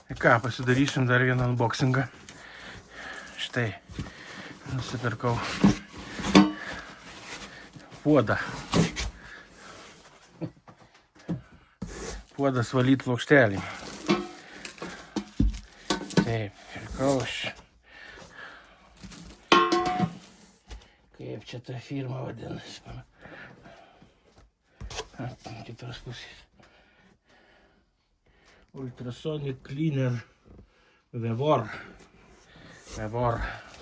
Ką, pasidarysim dar vieną unboxingą. Štai, nusipirkau puodą. Puodas valyt plokštelį. Taip, pirkau aš. Kaip čia ta firma vadinasi? Kitos pusės. Ultrasonic Cleaner Vevor.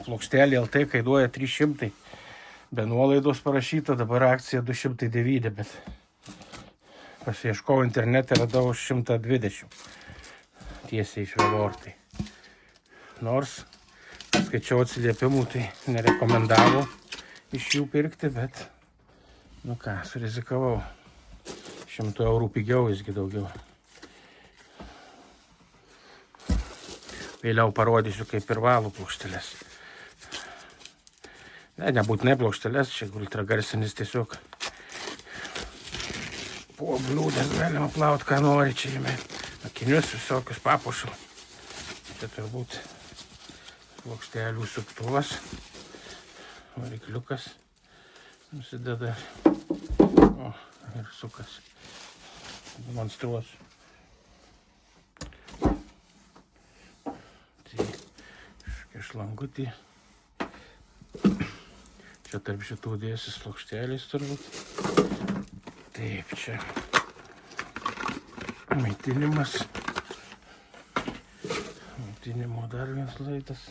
Plokštelė LT kainuoja 300. Be nuolaidos parašyta, dabar akcija 209, bet pasieškau internete, radau 120. Tiesiai iš Vevor. Tai. Nors skaičiau atsiliepimų, tai nerekomendavo iš jų pirkti, bet nu ką, surizikavau. 100 eurų pigiau, visgi daugiau. Vėliau parodysiu, kaip ir valų plokštelės. Nebūtinai plokštelės, čia ultragarsinis tiesiog. Po bliūdės galima plauti, ką nori čia jame. Akinius, visokius papuošalus. Čia turbūt plokštelių suktuvas. Varikliukas nusideda. O, ir sukas. Demonstruosiu. Šlangutį. Čia tarp šitų dėsis plokštelės turbūt. Taip, čia maitinimas. Maitinimo dar vienas laidas.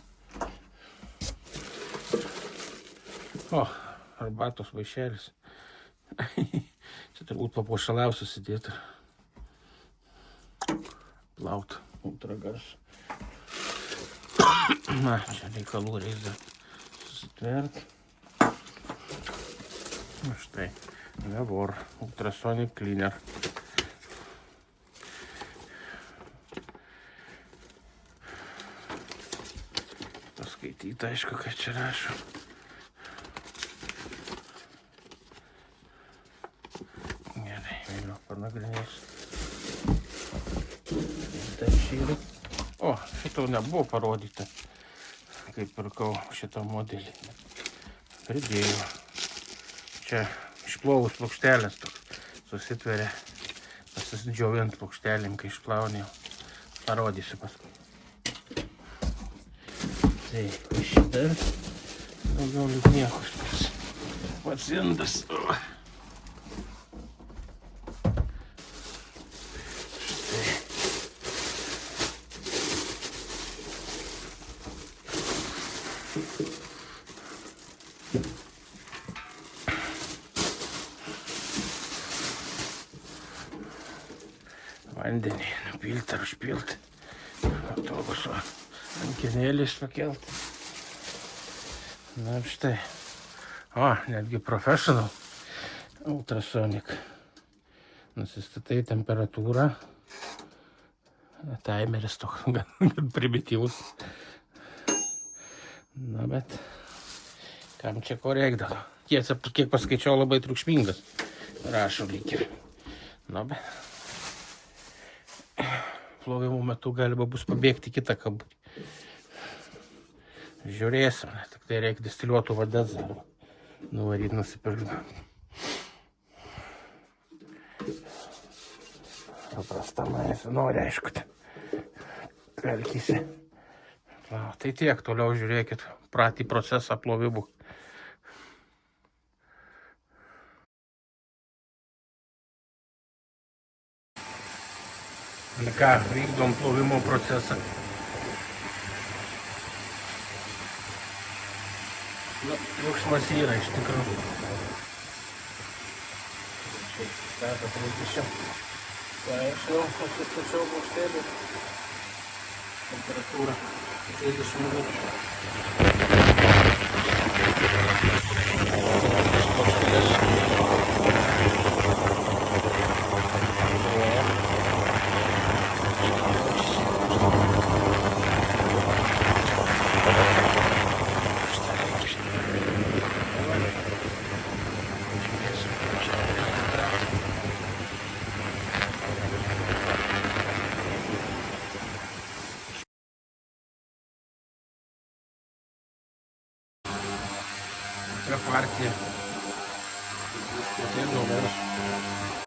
O, arbatos vaišelis. Čia turbūt papuošaliausia susidėti. Plaut ultragarsų. Na, čia reikalų reikia susitvert. Na štai, Vevor, Ultrasonic Cleaner. Paskaityti, aišku, kad čia rašo. Gerai, vėliau panagrinėsiu. Tai šįryt. O, šito nebuvo parodyta, kaip pirkau šitą modelį. Pridėjau. Čia išplovus plokštelės susitveria, pasidžiovint plokštelėm, kai išplaunėjau. Parodysiu paskui. Tai, šitą daugiau lyg nieko šitas pats indas. Vandenį nupilti ar užpilti. Autobuso rankenėlės pakelti. Na štai. O, netgi Professional Ultrasonic. Nusistatai temperatūrą. Timeris toks gan primityvus. Na bet, kam čia ko reikdavo? Tiesa, kiek paskaičiau, labai triukšmingas. Rašo lyg. Na bet. Plovimo metu galima bus pabėgti kitą kabutį. Žiūrėsim, tik tai reikia distiliuotų vandens nuvaryti nusipirkti. Paprastamais nori, aišku, kalkysi. Tai tiek, toliau žiūrėkit pratį procesą plovimų. Na ką, vykdom plovimo procesą. Nu, triukšmas yra iš tikrųjų. Čia reikia paaiškinau, pasistačiau plokštelį. Temperatūra 30 minučių. partija. Ir nuleis.